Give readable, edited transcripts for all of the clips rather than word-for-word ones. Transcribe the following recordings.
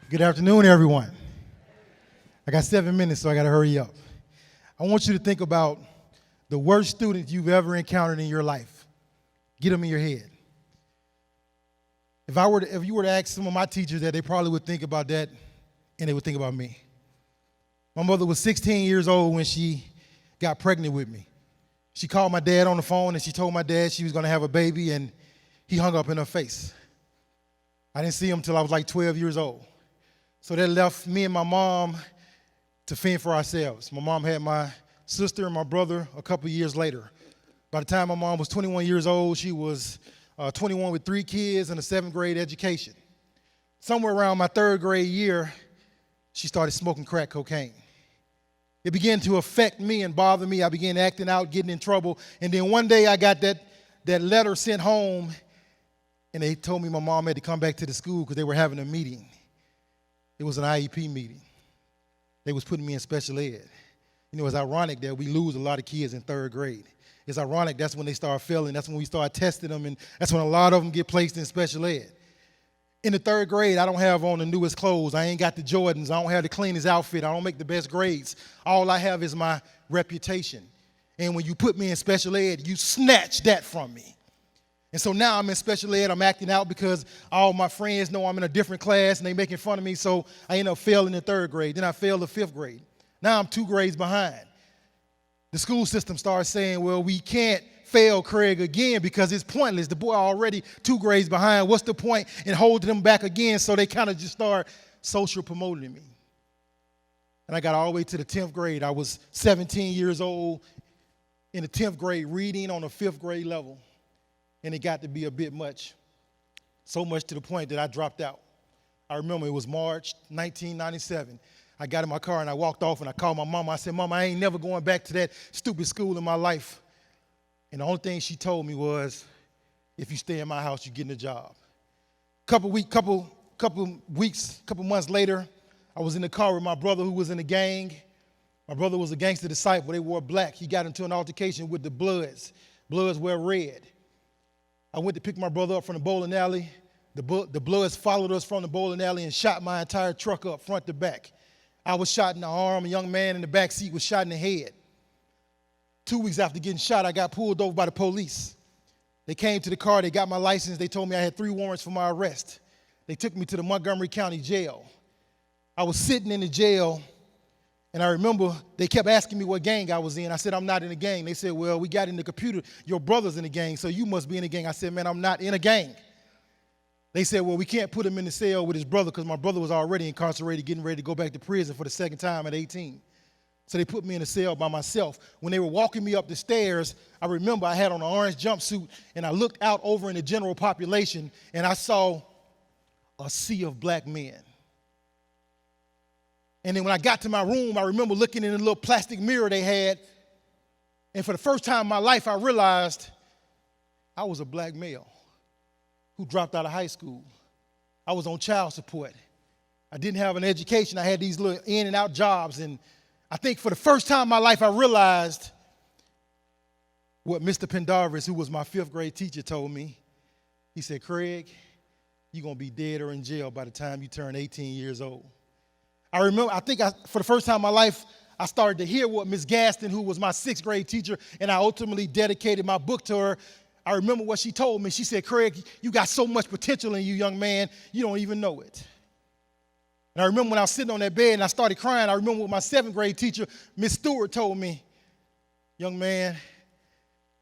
Good afternoon, everyone. I got 7 minutes, so I got to hurry up. I want you to think about the worst student you've ever encountered in your life. Get them in your head. If you were to ask some of my teachers that, they probably would think about that, and they would think about me. My mother was 16 years old when she got pregnant with me. She called my dad on the phone, and she told my dad she was going to have a baby, and he hung up in her face. I didn't see him until I was like 12 years old. So that left me and my mom to fend for ourselves. My mom had my sister and my brother a couple years later. By the time my mom was 21 years old, she was 21 with 3 kids and a 7th grade education. Somewhere around my 3rd grade year, she started smoking crack cocaine. It began to affect me and bother me. I began acting out, getting in trouble. And then one day I got that letter sent home, and they told me my mom had to come back to the school because they were having a meeting. It was an IEP meeting. They was putting me in special ed. You know, it's ironic that we lose a lot of kids in 3rd grade. It's ironic that's when they start failing. That's when we start testing them, and that's when a lot of them get placed in special ed. In the 3rd grade, I don't have on the newest clothes. I ain't got the Jordans. I don't have the cleanest outfit. I don't make the best grades. All I have is my reputation. And when you put me in special ed, you snatch that from me. And so now I'm in special ed. I'm acting out because all my friends know I'm in a different class, and they making fun of me, so I end up failing in 3rd grade. Then I failed the 5th grade. Now I'm 2 grades behind. The school system starts saying, well, we can't fail Craig again because it's pointless. The boy already 2 grades behind. What's the point in holding him back again? So they kind of just start social promoting me. And I got all the way to the 10th grade. I was 17 years old in the 10th grade, reading on a 5th grade level. And it got to be a bit much, so much to the point that I dropped out. I remember it was March 1997. I got in my car and I walked off and I called my mama. I said, Mama, I ain't never going back to that stupid school in my life. And the only thing she told me was, if you stay in my house, you're getting a job. Couple months later, I was in the car with my brother who was in the gang. My brother was a gangster disciple. They wore black. He got into an altercation with the Bloods. Bloods wear red. I went to pick my brother up from the bowling alley. The Bloods followed us from the bowling alley and shot my entire truck up front to back. I was shot in the arm. A young man in the back seat was shot in the head. 2 weeks after getting shot, I got pulled over by the police. They came to the car. They got my license. They told me I had 3 warrants for my arrest. They took me to the Montgomery County Jail. I was sitting in the jail, and I remember they kept asking me what gang I was in. I said, I'm not in a gang. They said, well, we got in the computer, your brother's in a gang, so you must be in a gang. I said, man, I'm not in a gang. They said, well, we can't put him in the cell with his brother because my brother was already incarcerated, getting ready to go back to prison for the 2nd time at 18. So they put me in a cell by myself. When they were walking me up the stairs, I remember I had on an orange jumpsuit, and I looked out over in the general population, and I saw a sea of black men. And then when I got to my room, I remember looking in the little plastic mirror they had, and for the first time in my life, I realized I was a black male who dropped out of high school. I was on child support. I didn't have an education. I had these little in and out jobs, and I think for the first time in my life, I realized what Mr. Pendarvis, who was my 5th grade teacher, told me. He said, Craig, you're going to be dead or in jail by the time you turn 18 years old. I remember, for the first time in my life, I started to hear what Ms. Gaston, who was my 6th grade teacher, and I ultimately dedicated my book to her. I remember what she told me. She said, Craig, you got so much potential in you, young man, you don't even know it. And I remember when I was sitting on that bed and I started crying, I remember what my 7th grade teacher, Ms. Stewart, told me, young man,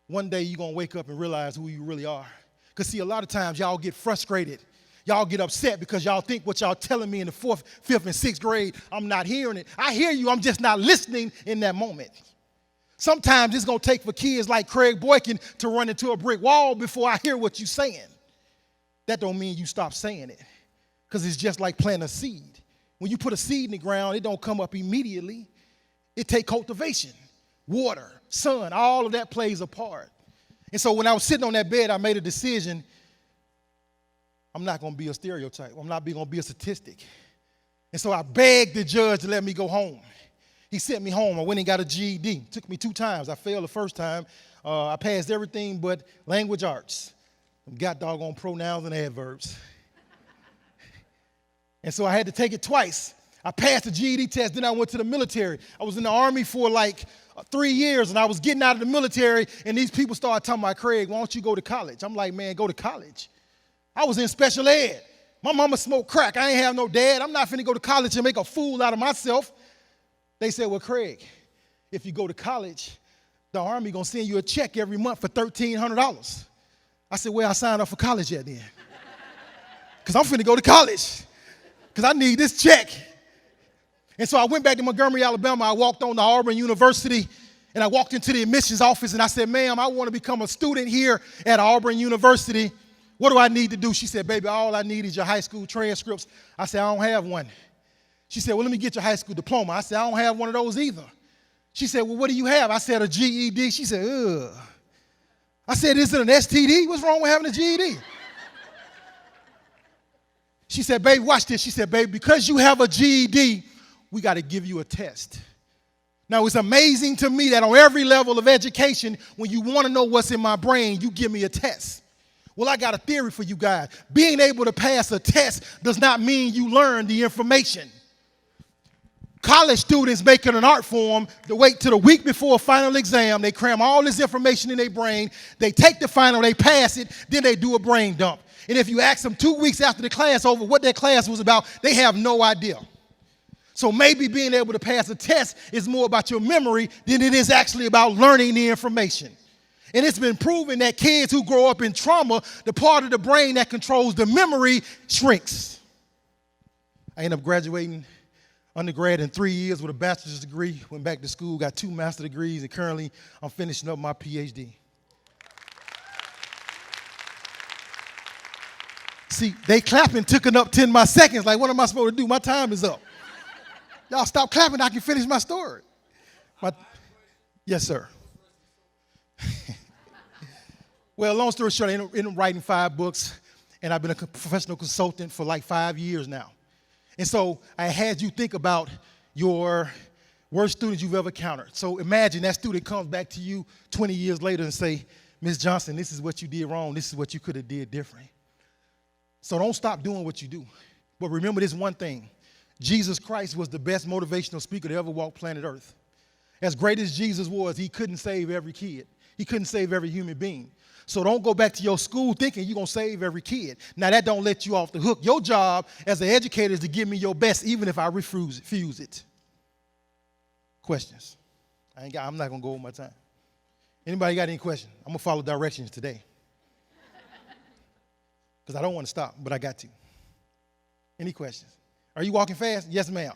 one day you're going to wake up and realize who you really are. Because see, a lot of times y'all get frustrated. Y'all get upset because y'all think what y'all telling me in the 4th, 5th, and 6th grade, I'm not hearing it. I hear you, I'm just not listening in that moment. Sometimes it's going to take for kids like Craig Boykin to run into a brick wall before I hear what you're saying. That don't mean you stop saying it, because it's just like planting a seed. When you put a seed in the ground, it don't come up immediately. It takes cultivation, water, sun, all of that plays a part. And so when I was sitting on that bed, I made a decision. I'm not going to be a stereotype. I'm not going to be a statistic. And so I begged the judge to let me go home. He sent me home. I went and got a GED. Took me 2 times. I failed the first time. I passed everything but language arts. Got doggone pronouns and adverbs. And so I had to take it twice. I passed the GED test, then I went to the military. I was in the Army for like 3 years, and I was getting out of the military, and these people started talking about, Craig, why don't you go to college? I'm like, man, go to college. I was in special ed. My mama smoked crack. I ain't have no dad. I'm not finna go to college and make a fool out of myself. They said, well, Craig, if you go to college, the Army gonna send you a check every month for $1,300. I said, well, I signed up for college yet then. Because I'm finna go to college. Because I need this check. And so I went back to Montgomery, Alabama. I walked on to Auburn University, and I walked into the admissions office, and I said, ma'am, I want to become a student here at Auburn University. What do I need to do? She said, baby, all I need is your high school transcripts. I said, I don't have one. She said, well, let me get your high school diploma. I said, I don't have one of those either. She said, well, what do you have? I said, a GED. She said, ugh. I said, is it an STD? What's wrong with having a GED? She said, baby, watch this. She said, baby, because you have a GED, we got to give you a test. Now, it's amazing to me that on every level of education, when you want to know what's in my brain, you give me a test. Well, I got a theory for you guys. Being able to pass a test does not mean you learn the information. College students make it an art form to wait till the week before a final exam. They cram all this information in their brain. They take the final, they pass it, then they do a brain dump. And if you ask them 2 weeks after the class over what that class was about, they have no idea. So maybe being able to pass a test is more about your memory than it is actually about learning the information. And it's been proven that kids who grow up in trauma, the part of the brain that controls the memory shrinks. I ended up graduating undergrad in 3 years with a bachelor's degree, went back to school, got 2 master's degrees, and currently I'm finishing up my Ph.D. See, they clapping took up 10 of my seconds. Like, what am I supposed to do? My time is up. Y'all stop clapping, I can finish my story. Yes, sir. Well, long story short, I ended up writing 5 books, and I've been a professional consultant for like 5 years now. And so I had you think about your worst student you've ever encountered. So imagine that student comes back to you 20 years later and say, Ms. Johnson, this is what you did wrong. This is what you could have did different. So don't stop doing what you do. But remember this one thing. Jesus Christ was the best motivational speaker to ever walk planet Earth. As great as Jesus was, he couldn't save every kid. He couldn't save every human being. So don't go back to your school thinking you're going to save every kid. Now, that don't let you off the hook. Your job as an educator is to give me your best, even if I refuse it. Questions? I'm not going to go over my time. Anybody got any questions? I'm going to follow directions today. Because I don't want to stop, but I got to. Any questions? Are you walking fast? Yes, ma'am.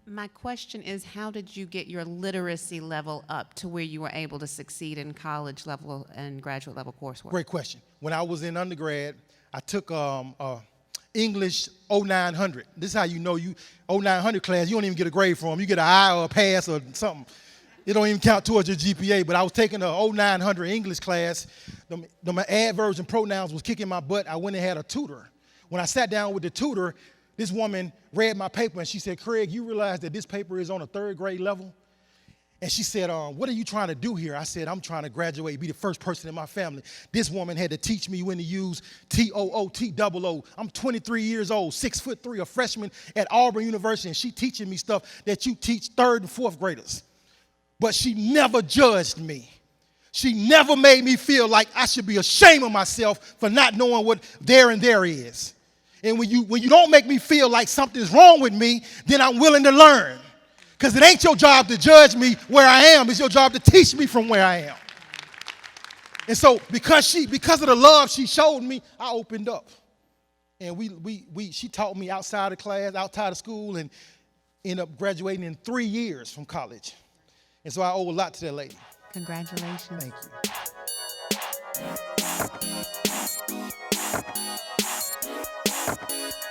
My question is, how did you get your literacy level up to where you were able to succeed in college level and graduate level coursework? Great question. When I was in undergrad, I took English 0900. This is how you know 0900 class, you don't even get a grade from. You get an I or a pass or something. It don't even count towards your GPA, but I was taking a 0900 English class. My adverbs and pronouns was kicking my butt. I went and had a tutor. When I sat down with the tutor, this woman read my paper and she said, Craig, you realize that this paper is on a 3rd grade level? And she said, what are you trying to do here? I said, I'm trying to graduate, be the first person in my family. This woman had to teach me when to use TOOTOO. I'm 23 years old, 6'3", a freshman at Auburn University, and she teaching me stuff that you teach 3rd and 4th graders. But she never judged me. She never made me feel like I should be ashamed of myself for not knowing what there and there is. And when you don't make me feel like something's wrong with me, then I'm willing to learn. Because it ain't your job to judge me where I am. It's your job to teach me from where I am. And so because of the love she showed me, I opened up. And she taught me outside of class, outside of school, and ended up graduating in 3 years from college. And so I owe a lot to that lady. Congratulations. Thank you.